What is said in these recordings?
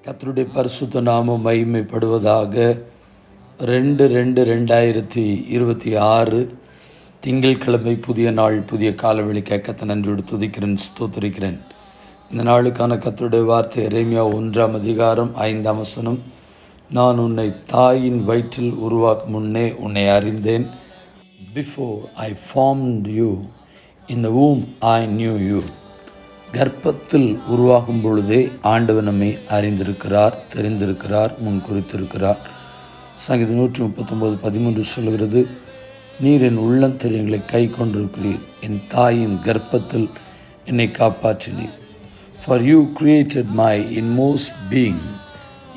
கர்த்தருடைய பரிசுத்த நாமம் மகிமைப்படுவதாக. 2/2/2026 திங்கட்கிழமை, புதிய நாள், புதிய காலவெளிக்காக கர்த்தரை நன்றியோடு துதிக்கிறேன், ஸ்தோத்திரிக்கிறேன். இந்த நாளுக்கான கர்த்தருடைய வார்த்தை எரேமியா 1:5. நான் உன்னை தாயின் வயிற்றில் உருவாக்கும் முன்னே உன்னை அறிந்தேன். Before I formed you in the womb I knew you. கர்ப்பத்தில் உருவாகும் பொழுதே ஆண்டவர் நம்மை அறிந்திருக்கிறார், தெரிந்திருக்கிறார், முன் குறித்திருக்கிறார். சங்கீதம் 139:13 சொல்கிறது, நீர் என் உள்ளந்தெரியங்களை கை கொண்டிருக்கிறீர், என் தாயின் கர்ப்பத்தில் என்னை காப்பாற்றினீர். For you created my inmost being,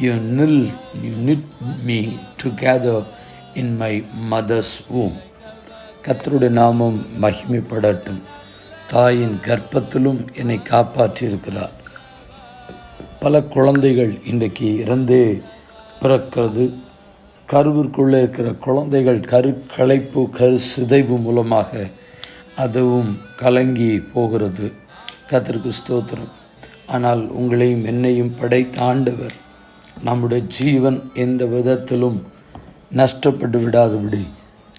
you knit me together in my mother's womb. கர்த்தருடைய நாமம் மகிமைப்படட்டும். தாயின் கர்ப்பத்திலும் என்னை காப்பாற்றியிருக்கிறார். பல குழந்தைகள் இன்றைக்கு இறந்தே பிறக்கிறது. கருவிற்குள்ளே இருக்கிற குழந்தைகள் கருக்கலைப்பு, சிதைவு மூலமாக அதுவும் கலங்கி போகிறது. கர்த்தருக்கு ஸ்தோத்திரம். ஆனால் உங்களையும் என்னையும் படைத்த ஆண்டவர் நம்முடைய ஜீவன் எந்த விதத்திலும் நஷ்டப்பட்டு விடாதபடி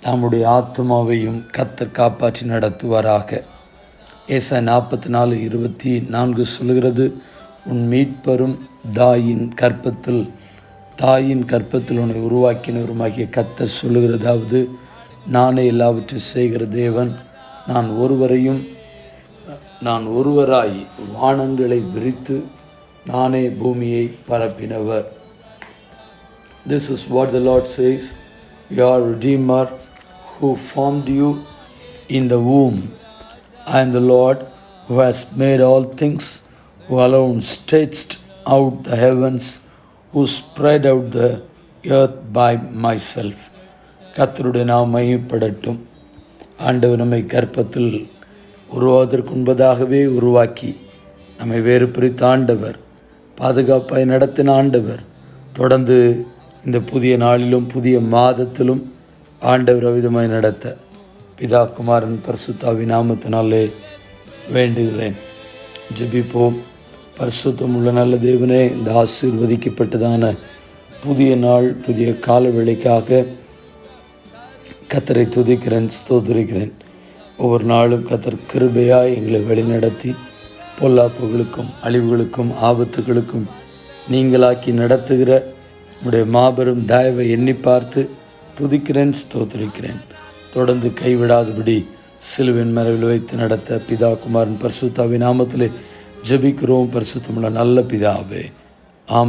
நம்முடைய ஆத்மாவையும் கர்த்தர் காப்பாற்றி நடத்துவாராக. ஏசாயா 44:24 சொல்கிறது, உன் மீட்பரும் தாயின் கற்பத்தில் உன்னை உருவாக்கினவருமாகிய கர்த்தர் சொல்லுகிறதாவது, நானே எல்லாவற்றையும் செய்கிற தேவன், நான் ஒருவராய் வானங்களை விரித்து நானே பூமியை பரப்பினவர். This is what the Lord says, your Redeemer who formed you in the womb. I am the Lord who has made all things, who alone stretched out the heavens, who spread out the earth by myself. கர்த்தருடைய நாமம் மகிமைப்படட்டும். ஆண்டவர் நம்மை கர்ப்பத்தில் உருவாவதற்கு முன்பதாகவே உருவாக்கி நம்மை வேறு பிரித்த ஆண்டவர், பாதுகாப்பாய் நடத்தின ஆண்டவர், தொடர்ந்து இந்த புதிய நாளிலும் புதிய மாதத்திலும் ஆண்டவர் அவிதமாய் நடத்த பிதா, குமாரன், பரிசுத்தாவின் நாமத்தினாலே வேண்டுகிறேன். ஜெபிப்போம். பரிசுத்தம் உள்ள நல்ல தேவனே, இந்த ஆசீர்வதிக்கப்பட்டதான புதிய நாள், புதிய கால வேளைக்காக கர்த்தரை துதிக்கிறேன், ஸ்தோத்திரிக்கிறேன். ஒவ்வொரு நாளும் கர்த்தர் கிருபையாய் எங்களை வழிநடத்தி பொல்லாப்புகளுக்கும் அழிவுகளுக்கும் ஆபத்துகளுக்கும் நீங்களாக்கி நடத்துகிற உடைய மாபெரும் தயவை எண்ணி பார்த்து துதிக்கிறேன், ஸ்தோத்திரிக்கிறேன். தொடர்ந்து கைவிடாதபடி சிலுவின் மறைவில் வைத்து நடத்த பிதா, குமாரன், பரிசுத்தாவின் நாமத்திலே ஜெபிக்கிறோம். பரிசுத்தமுள்ள நல்ல பிதாவே, ஆமென்.